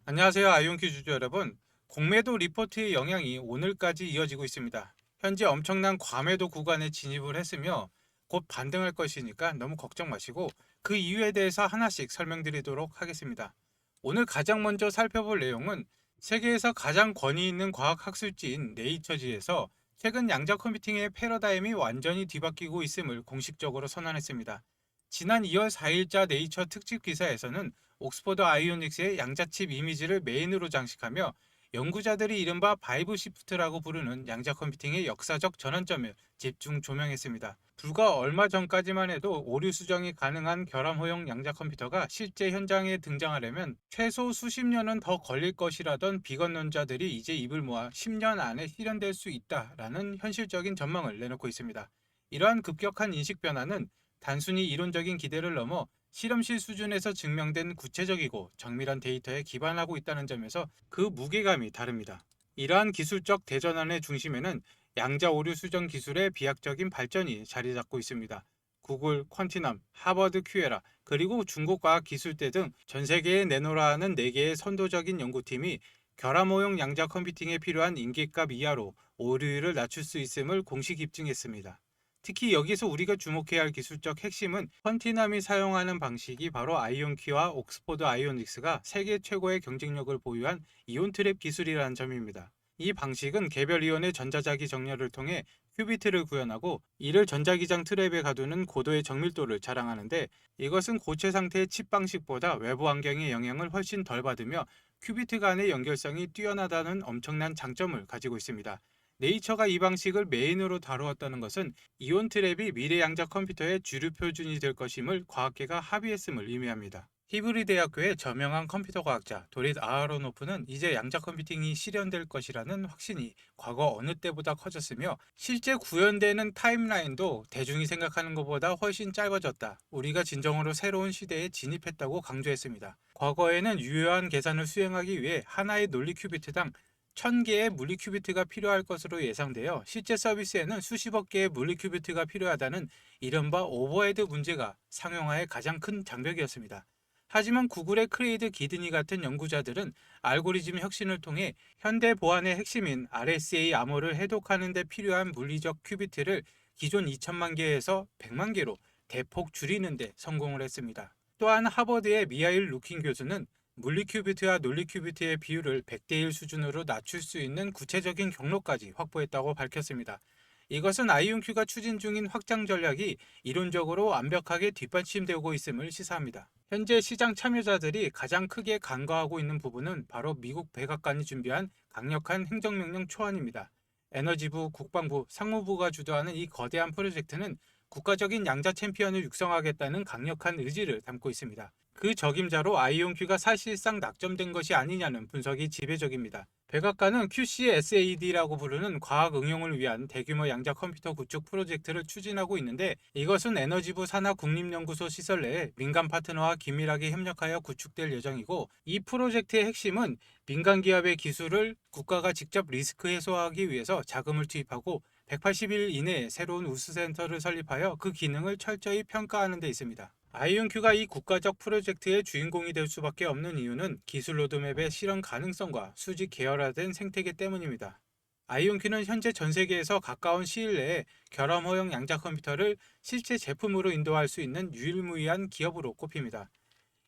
안녕하세요. 아이온큐 주주 여러분. 공매도 리포트의 영향이 오늘까지 이어지고 있습니다. 현재 엄청난 과매도 구간에 진입을 했으며 곧 반등할 것이니까 너무 걱정 마시고 그 이유에 대해서 하나씩 설명드리도록 하겠습니다. 오늘 가장 먼저 살펴볼 내용은 세계에서 가장 권위 있는 과학 학술지인 네이처지에서 최근 양자 컴퓨팅의 패러다임이 완전히 뒤바뀌고 있음을 공식적으로 선언했습니다. 지난 2월 4일자 네이처 특집 기사에서는 옥스퍼드 아이오닉스의 양자칩 이미지를 메인으로 장식하며 연구자들이 이른바 바이브 시프트라고 부르는 양자 컴퓨팅의 역사적 전환점을 집중 조명했습니다. 불과 얼마 전까지만 해도 오류 수정이 가능한 결함 허용 양자 컴퓨터가 실제 현장에 등장하려면 최소 수십 년은 더 걸릴 것이라던 비관론자들이 이제 입을 모아 10년 안에 실현될 수 있다라는 현실적인 전망을 내놓고 있습니다. 이러한 급격한 인식 변화는 단순히 이론적인 기대를 넘어 실험실 수준에서 증명된 구체적이고 정밀한 데이터에 기반하고 있다는 점에서 그 무게감이 다릅니다. 이러한 기술적 대전환의 중심에는 양자 오류 수정 기술의 비약적인 발전이 자리 잡고 있습니다. 구글, 퀀티넘, 하버드 큐에라, 그리고 중국과학기술대 등 전 세계에 내놓으라 하는 4개의 선도적인 연구팀이 결함호용 양자 컴퓨팅에 필요한 인기값 이하로 오류율을 낮출 수 있음을 공식 입증했습니다. 특히 여기서 우리가 주목해야 할 기술적 핵심은 펀티남이 사용하는 방식이 바로 아이온키와 옥스퍼드 아이오닉스가 세계 최고의 경쟁력을 보유한 이온 트랩 기술이라는 점입니다. 이 방식은 개별 이온의 전자자기 정렬을 통해 큐비트를 구현하고 이를 전자기장 트랩에 가두는 고도의 정밀도를 자랑하는데, 이것은 고체 상태의 칩 방식보다 외부 환경의 영향을 훨씬 덜 받으며 큐비트 간의 연결성이 뛰어나다는 엄청난 장점을 가지고 있습니다. 네이처가 이 방식을 메인으로 다루었다는 것은 이온 트랩이 미래 양자 컴퓨터의 주류 표준이 될 것임을 과학계가 합의했음을 의미합니다. 히브리 대학교의 저명한 컴퓨터 과학자 도릿 아하로노프는 이제 양자 컴퓨팅이 실현될 것이라는 확신이 과거 어느 때보다 커졌으며 실제 구현되는 타임라인도 대중이 생각하는 것보다 훨씬 짧아졌다. 우리가 진정으로 새로운 시대에 진입했다고 강조했습니다. 과거에는 유효한 계산을 수행하기 위해 하나의 논리 큐비트당 1000개의 물리 큐비트가 필요할 것으로 예상되어 실제 서비스에는 수십억 개의 물리 큐비트가 필요하다는 이른바 오버헤드 문제가 상용화의 가장 큰 장벽이었습니다. 하지만 구글의 크레이드 기드니 같은 연구자들은 알고리즘 혁신을 통해 현대 보안의 핵심인 RSA 암호를 해독하는 데 필요한 물리적 큐비트를 기존 2천만 개에서 100만 개로 대폭 줄이는 데 성공을 했습니다. 또한 하버드의 미하일 루킨 교수는 물리 큐비트와 논리 큐비트의 비율을 100대 1 수준으로 낮출 수 있는 구체적인 경로까지 확보했다고 밝혔습니다. 이것은 아이온큐가 추진 중인 확장 전략이 이론적으로 완벽하게 뒷받침되고 있음을 시사합니다. 현재 시장 참여자들이 가장 크게 간과하고 있는 부분은 바로 미국 백악관이 준비한 강력한 행정명령 초안입니다. 에너지부, 국방부, 상무부가 주도하는 이 거대한 프로젝트는 국가적인 양자 챔피언을 육성하겠다는 강력한 의지를 담고 있습니다. 그 적임자로 아이온큐가 사실상 낙점된 것이 아니냐는 분석이 지배적입니다. 백악관은 QCSAD라고 부르는 과학 응용을 위한 대규모 양자 컴퓨터 구축 프로젝트를 추진하고 있는데, 이것은 에너지부 산하 국립연구소 시설 내에 민간 파트너와 긴밀하게 협력하여 구축될 예정이고, 이 프로젝트의 핵심은 민간 기업의 기술을 국가가 직접 리스크 해소하기 위해서 자금을 투입하고 180일 이내에 새로운 우수센터를 설립하여 그 기능을 철저히 평가하는 데 있습니다. 아이온큐가 이 국가적 프로젝트의 주인공이 될 수밖에 없는 이유는 기술 로드맵의 실현 가능성과 수직 계열화된 생태계 때문입니다. 아이온큐는 현재 전 세계에서 가까운 시일 내에 결함 허용 양자 컴퓨터를 실제 제품으로 인도할 수 있는 유일무이한 기업으로 꼽힙니다.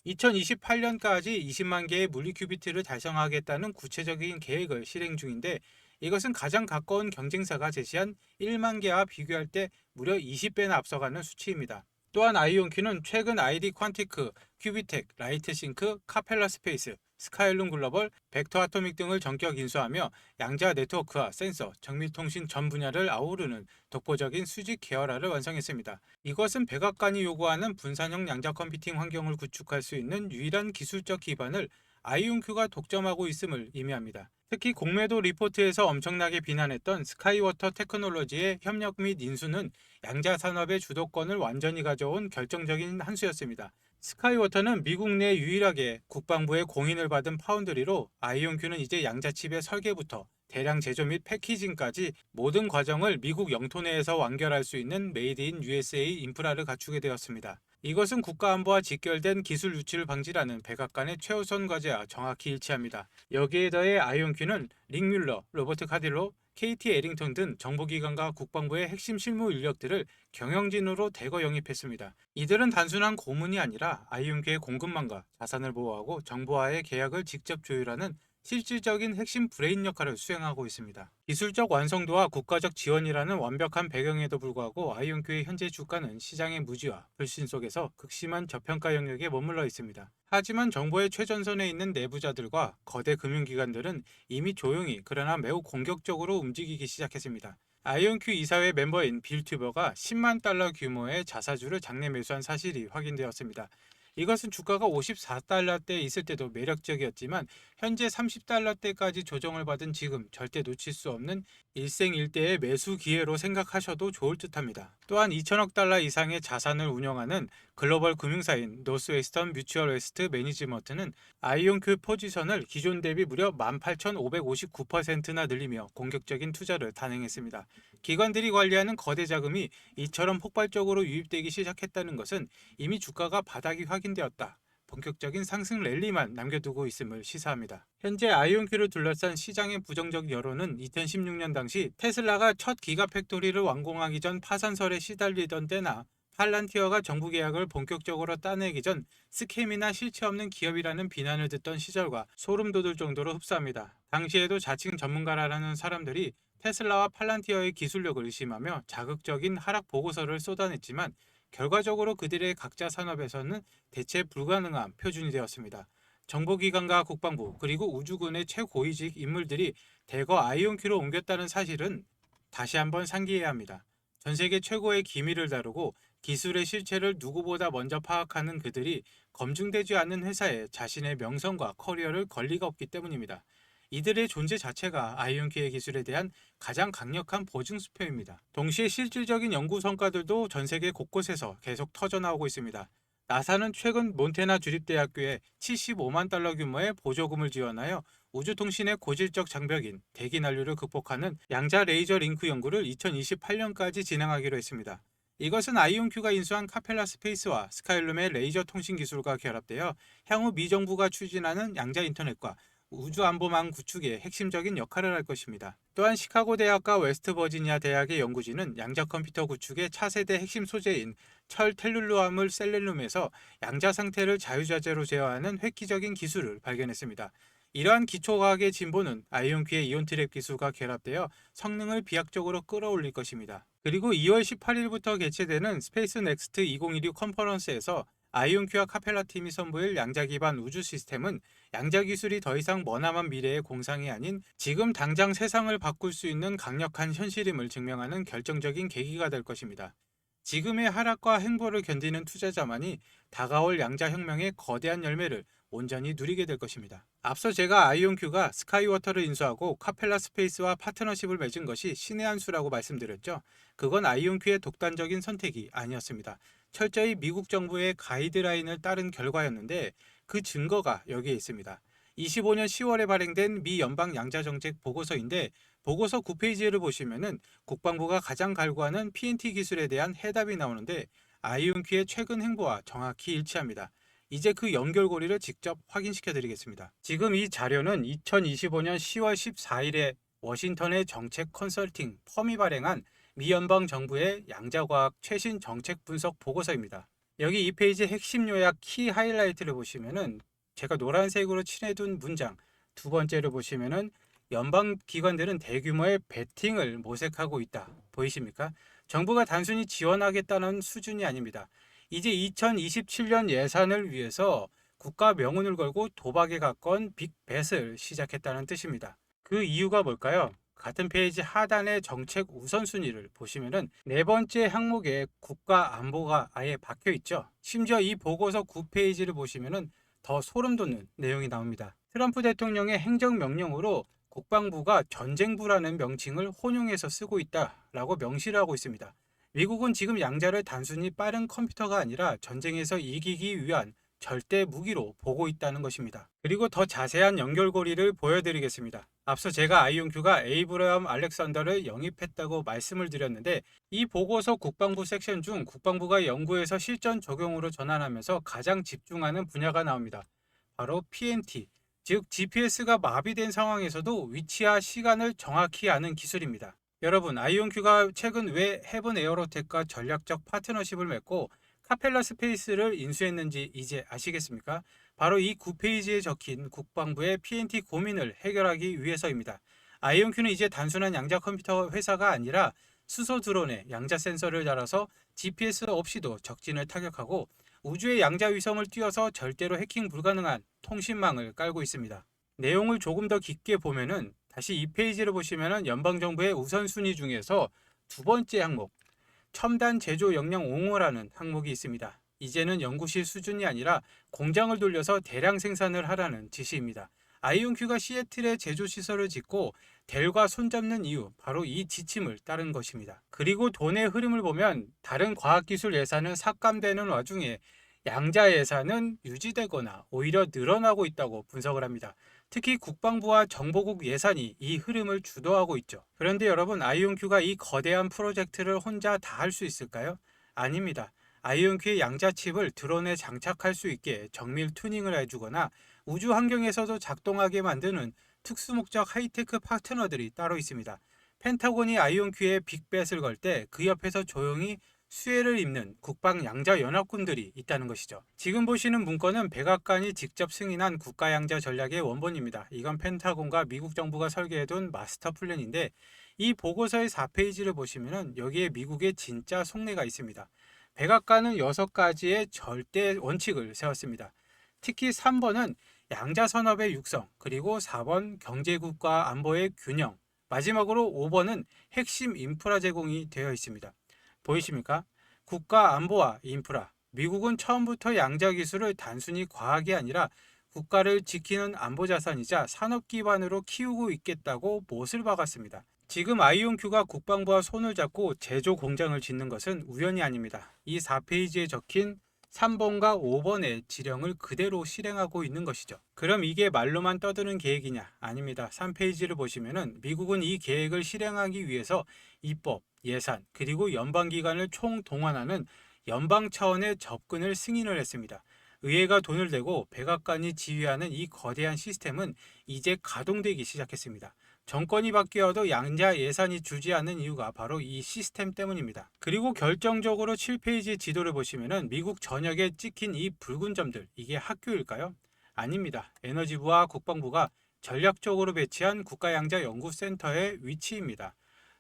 2028년까지 20만 개의 물리 큐비트를 달성하겠다는 구체적인 계획을 실행 중인데, 이것은 가장 가까운 경쟁사가 제시한 1만 개와 비교할 때 무려 20배나 앞서가는 수치입니다. 또한 아이온큐는 최근 아이디 퀀티크, 큐비텍, 라이트싱크, 카펠라 스페이스, 스카일룬 글로벌, 벡터 아토믹 등을 전격 인수하며 양자 네트워크와 센서, 정밀통신 전 분야를 아우르는 독보적인 수직 계열화를 완성했습니다. 이것은 백악관이 요구하는 분산형 양자 컴퓨팅 환경을 구축할 수 있는 유일한 기술적 기반을 아이온큐가 독점하고 있음을 의미합니다. 특히 공매도 리포트에서 엄청나게 비난했던 스카이워터 테크놀로지의 협력 및 인수는 양자 산업의 주도권을 완전히 가져온 결정적인 한 수였습니다. 스카이워터는 미국 내 유일하게 국방부의 공인을 받은 파운드리로 아이온큐는 이제 양자칩의 설계부터 대량 제조 및 패키징까지 모든 과정을 미국 영토 내에서 완결할 수 있는 메이드 인 USA 인프라를 갖추게 되었습니다. 이것은 국가안보와 직결된 기술 유출 방지라는 백악관의 최우선 과제와 정확히 일치합니다. 여기에 더해 아이온큐는 릭뮬러, 로버트 카딜로, KT 에링턴 등 정보기관과 국방부의 핵심 실무 인력들을 경영진으로 대거 영입했습니다. 이들은 단순한 고문이 아니라 아이온큐의 공급망과 자산을 보호하고 정보와의 계약을 직접 조율하는 실질적인 핵심 브레인 역할을 수행하고 있습니다. 기술적 완성도와 국가적 지원이라는 완벽한 배경에도 불구하고 아이온큐의 현재 주가는 시장의 무지와 불신 속에서 극심한 저평가 영역에 머물러 있습니다. 하지만 정보의 최전선에 있는 내부자들과 거대 금융기관들은 이미 조용히 그러나 매우 공격적으로 움직이기 시작했습니다. 아이온큐 이사회 멤버인 빌 튜버가 10만 달러 규모의 자사주를 장내 매수한 사실이 확인되었습니다. 이것은 주가가 54달러대에 있을 때도 매력적이었지만 현재 30달러대까지 조정을 받은 지금 절대 놓칠 수 없는 일생일대의 매수 기회로 생각하셔도 좋을 듯합니다. 또한 2천억 달러 이상의 자산을 운영하는 글로벌 금융사인 노스웨스턴 뮤추얼 웨스트 매니지먼트는 아이온큐 포지션을 기존 대비 무려 18,559%나 늘리며 공격적인 투자를 단행했습니다. 기관들이 관리하는 거대 자금이 이처럼 폭발적으로 유입되기 시작했다는 것은 이미 주가가 바닥이 확인되었다. 본격적인 상승 랠리만 남겨두고 있음을 시사합니다. 현재 아이온큐를 둘러싼 시장의 부정적 여론은 2016년 당시 테슬라가 첫 기가팩토리를 완공하기 전 파산설에 시달리던 때나 팔란티어가 정부 계약을 본격적으로 따내기 전 스캠이나 실체 없는 기업이라는 비난을 듣던 시절과 소름 돋을 정도로 흡사합니다. 당시에도 자칭 전문가라는 사람들이 테슬라와 팔란티어의 기술력을 의심하며 자극적인 하락 보고서를 쏟아냈지만 결과적으로 그들의 각자 산업에서는 대체 불가능한 표준이 되었습니다. 정보기관과 국방부 그리고 우주군의 최고위직 인물들이 대거 아이온큐로 옮겼다는 사실은 다시 한번 상기해야 합니다. 전 세계 최고의 기밀을 다루고 기술의 실체를 누구보다 먼저 파악하는 그들이 검증되지 않는 회사에 자신의 명성과 커리어를 걸 리가 없기 때문입니다. 이들의 존재 자체가 아이온큐의 기술에 대한 가장 강력한 보증수표입니다. 동시에 실질적인 연구 성과들도 전 세계 곳곳에서 계속 터져나오고 있습니다. 나사는 최근 몬테나 주립대학교에 75만 달러 규모의 보조금을 지원하여 우주통신의 고질적 장벽인 대기 난류를 극복하는 양자 레이저 링크 연구를 2028년까지 진행하기로 했습니다. 이것은 아이온큐가 인수한 카펠라 스페이스와 스카이룸의 레이저 통신 기술과 결합되어 향후 미 정부가 추진하는 양자 인터넷과 우주안보망 구축에 핵심적인 역할을 할 것입니다. 또한 시카고 대학과 웨스트 버지니아 대학의 연구진은 양자 컴퓨터 구축의 차세대 핵심 소재인 철 텔룰루암을 셀렐륨에서 양자 상태를 자유자재로 제어하는 획기적인 기술을 발견했습니다. 이러한 기초과학의 진보는 아이온큐의 이온트랩 기술과 결합되어 성능을 비약적으로 끌어올릴 것입니다. 그리고 2월 18일부터 개최되는 스페이스 넥스트 2016 컨퍼런스에서 아이온큐와 카펠라 팀이 선보일 양자 기반 우주 시스템은 양자 기술이 더 이상 머나먼 미래의 공상이 아닌 지금 당장 세상을 바꿀 수 있는 강력한 현실임을 증명하는 결정적인 계기가 될 것입니다. 지금의 하락과 행보를 견디는 투자자만이 다가올 양자 혁명의 거대한 열매를 온전히 누리게 될 것입니다. 앞서 제가 아이온큐가 스카이워터를 인수하고 카펠라 스페이스와 파트너십을 맺은 것이 신의 한 수라고 말씀드렸죠. 그건 아이온큐의 독단적인 선택이 아니었습니다. 철저히 미국 정부의 가이드라인을 따른 결과였는데 그 증거가 여기에 있습니다. 25년 10월에 발행된 미 연방 양자정책 보고서인데 보고서 9페이지를 보시면은 국방부가 가장 갈구하는 PNT 기술에 대한 해답이 나오는데 아이온큐의 최근 행보와 정확히 일치합니다. 이제 그 연결고리를 직접 확인시켜 드리겠습니다. 지금 이 자료는 2025년 10월 14일에 워싱턴의 정책 컨설팅 펌이 발행한 미 연방 정부의 양자과학 최신 정책 분석 보고서입니다. 여기 이 페이지 핵심 요약 키 하이라이트를 보시면은 제가 노란색으로 칠해둔 문장 두 번째로 보시면은 연방 기관들은 대규모의 베팅을 모색하고 있다. 보이십니까? 정부가 단순히 지원하겠다는 수준이 아닙니다. 이제 2027년 예산을 위해서 국가 명운을 걸고 도박에 가까운 빅벳을 시작했다는 뜻입니다. 그 이유가 뭘까요? 같은 페이지 하단의 정책 우선순위를 보시면은 네 번째 항목에 국가 안보가 아예 박혀 있죠. 심지어 이 보고서 9페이지를 보시면은 더 소름 돋는 내용이 나옵니다. 트럼프 대통령의 행정명령으로 국방부가 전쟁부라는 명칭을 혼용해서 쓰고 있다라고 명시를 하고 있습니다. 미국은 지금 양자를 단순히 빠른 컴퓨터가 아니라 전쟁에서 이기기 위한 절대 무기로 보고 있다는 것입니다. 그리고 더 자세한 연결고리를 보여드리겠습니다. 앞서 제가 아이온큐가 에이브러함 알렉산더를 영입했다고 말씀을 드렸는데 이 보고서 국방부 섹션 중 국방부가 연구에서 실전 적용으로 전환하면서 가장 집중하는 분야가 나옵니다. 바로 PNT, 즉 GPS가 마비된 상황에서도 위치와 시간을 정확히 아는 기술입니다. 여러분, 아이온큐가 최근 왜 헤븐 에어로텍과 전략적 파트너십을 맺고 카펠라 스페이스를 인수했는지 이제 아시겠습니까? 바로 이 9페이지에 적힌 국방부의 PNT 고민을 해결하기 위해서입니다. 아이온큐는 이제 단순한 양자 컴퓨터 회사가 아니라 수소 드론에 양자 센서를 달아서 GPS 없이도 적진을 타격하고 우주의 양자 위성을 띄워서 절대로 해킹 불가능한 통신망을 깔고 있습니다. 내용을 조금 더 깊게 보면은 다시 이 페이지를 보시면은 연방정부의 우선순위 중에서 두 번째 항목, 첨단 제조 역량 옹호라는 항목이 있습니다. 이제는 연구실 수준이 아니라 공장을 돌려서 대량 생산을 하라는 지시입니다. 아이온큐가 시애틀에 제조 시설을 짓고 델과 손잡는 이유, 바로 이 지침을 따른 것입니다. 그리고 돈의 흐름을 보면 다른 과학기술 예산은 삭감되는 와중에 양자 예산은 유지되거나 오히려 늘어나고 있다고 분석을 합니다. 특히 국방부와 정보국 예산이 이 흐름을 주도하고 있죠. 그런데 여러분, 아이온큐가 이 거대한 프로젝트를 혼자 다 할 수 있을까요? 아닙니다. 아이온큐의 양자 칩을 드론에 장착할 수 있게 정밀 튜닝을 해주거나 우주 환경에서도 작동하게 만드는 특수목적 하이테크 파트너들이 따로 있습니다. 펜타곤이 아이온큐에 빅벳을 걸 때 그 옆에서 조용히 수혜를 입는 국방 양자 연합군들이 있다는 것이죠. 지금 보시는 문건은 백악관이 직접 승인한 국가 양자 전략의 원본입니다. 이건 펜타곤과 미국 정부가 설계해둔 마스터 플랜인데 이 보고서의 4페이지를 보시면 여기에 미국의 진짜 속내가 있습니다. 백악관은 6가지의 절대 원칙을 세웠습니다. 특히 3번은 양자 산업의 육성, 그리고 4번 경제국가 안보의 균형, 마지막으로 5번은 핵심 인프라 제공이 되어 있습니다. 보이십니까? 국가 안보와 인프라. 미국은 처음부터 양자 기술을 단순히 과학이 아니라 국가를 지키는 안보 자산이자 산업 기반으로 키우고 있겠다고 못을 박았습니다. 지금 아이온큐가 국방부와 손을 잡고 제조 공장을 짓는 것은 우연이 아닙니다. 이 4페이지에 적힌 3번과 5번의 지령을 그대로 실행하고 있는 것이죠. 그럼 이게 말로만 떠드는 계획이냐? 아닙니다. 3페이지를 보시면은 미국은 이 계획을 실행하기 위해서 입법, 예산, 그리고 연방기관을 총동원하는 연방 차원의 접근을 승인을 했습니다. 의회가 돈을 대고 백악관이 지휘하는 이 거대한 시스템은 이제 가동되기 시작했습니다. 정권이 바뀌어도 양자 예산이 주지 않는 이유가 바로 이 시스템 때문입니다. 그리고 결정적으로 7페이지 지도를 보시면은 미국 전역에 찍힌 이 붉은 점들, 이게 학교일까요? 아닙니다. 에너지부와 국방부가 전략적으로 배치한 국가양자연구센터의 위치입니다.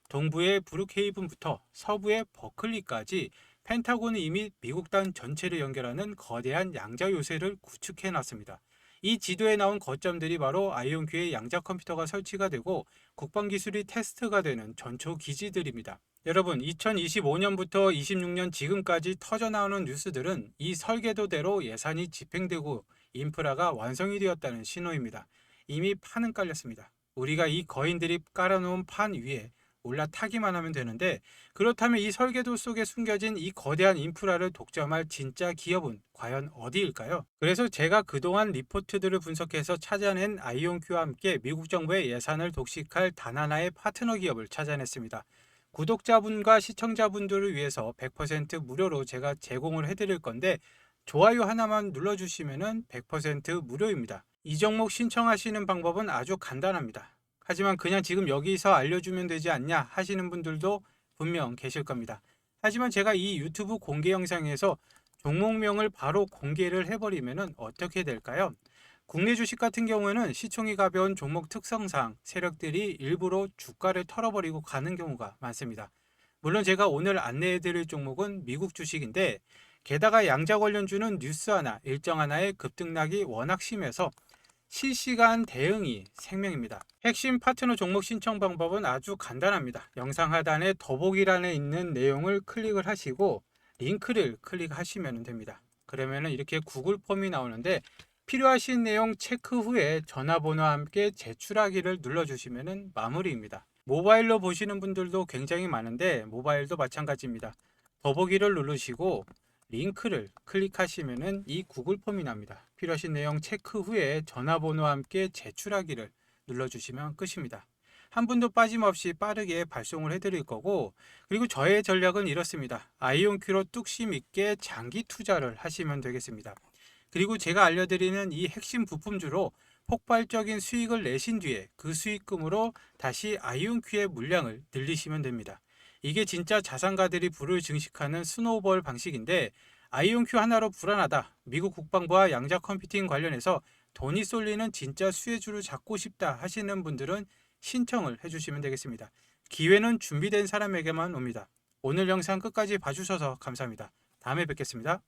동부의 브룩헤이븐부터 서부의 버클리까지 펜타곤이 이미 미국단 전체를 연결하는 거대한 양자 요새를 구축해 놨습니다. 이 지도에 나온 거점들이 바로 아이온큐의 양자 컴퓨터가 설치가 되고 국방기술이 테스트가 되는 전초 기지들입니다. 여러분, 2025년부터 26년 지금까지 터져나오는 뉴스들은 이 설계도대로 예산이 집행되고 인프라가 완성이 되었다는 신호입니다. 이미 판은 깔렸습니다. 우리가 이 거인들이 깔아놓은 판 위에 올라타기만 하면 되는데, 그렇다면 이 설계도 속에 숨겨진 이 거대한 인프라를 독점할 진짜 기업은 과연 어디일까요? 그래서 제가 그동안 리포트들을 분석해서 찾아낸 아이온큐와 함께 미국 정부의 예산을 독식할 단 하나의 파트너 기업을 찾아냈습니다. 구독자분과 시청자분들을 위해서 100% 무료로 제가 제공을 해드릴 건데 좋아요 하나만 눌러주시면 100% 무료입니다. 이 종목 신청하시는 방법은 아주 간단합니다. 하지만 그냥 지금 여기서 알려주면 되지 않냐 하시는 분들도 분명 계실 겁니다. 하지만 제가 이 유튜브 공개 영상에서 종목명을 바로 공개를 해버리면 어떻게 될까요? 국내 주식 같은 경우에는 시총이 가벼운 종목 특성상 세력들이 일부러 주가를 털어버리고 가는 경우가 많습니다. 물론 제가 오늘 안내해드릴 종목은 미국 주식인데 게다가 양자 관련주는 뉴스 하나, 일정 하나의 급등락이 워낙 심해서 실시간 대응이 생명입니다. 핵심 파트너 종목 신청 방법은 아주 간단합니다. 영상 하단에 더보기란에 있는 내용을 클릭을 하시고 링크를 클릭하시면 됩니다. 그러면 이렇게 구글 폼이 나오는데 필요하신 내용 체크 후에 전화번호와 함께 제출하기를 눌러주시면 마무리입니다. 모바일로 보시는 분들도 굉장히 많은데 모바일도 마찬가지입니다. 더보기를 누르시고 링크를 클릭하시면 이 구글 폼이 납니다. 필요하신 내용 체크 후에 전화번호와 함께 제출하기를 눌러주시면 끝입니다. 한 분도 빠짐없이 빠르게 발송을 해드릴 거고, 그리고 저의 전략은 이렇습니다. 아이온큐로 뚝심 있게 장기 투자를 하시면 되겠습니다. 그리고 제가 알려드리는 이 핵심 부품주로 폭발적인 수익을 내신 뒤에 그 수익금으로 다시 아이온큐의 물량을 늘리시면 됩니다. 이게 진짜 자산가들이 부를 증식하는 스노우볼 방식인데, 아이온큐 하나로 불안하다, 미국 국방부와 양자 컴퓨팅 관련해서 돈이 쏠리는 진짜 수혜주를 잡고 싶다 하시는 분들은 신청을 해주시면 되겠습니다. 기회는 준비된 사람에게만 옵니다. 오늘 영상 끝까지 봐주셔서 감사합니다. 다음에 뵙겠습니다.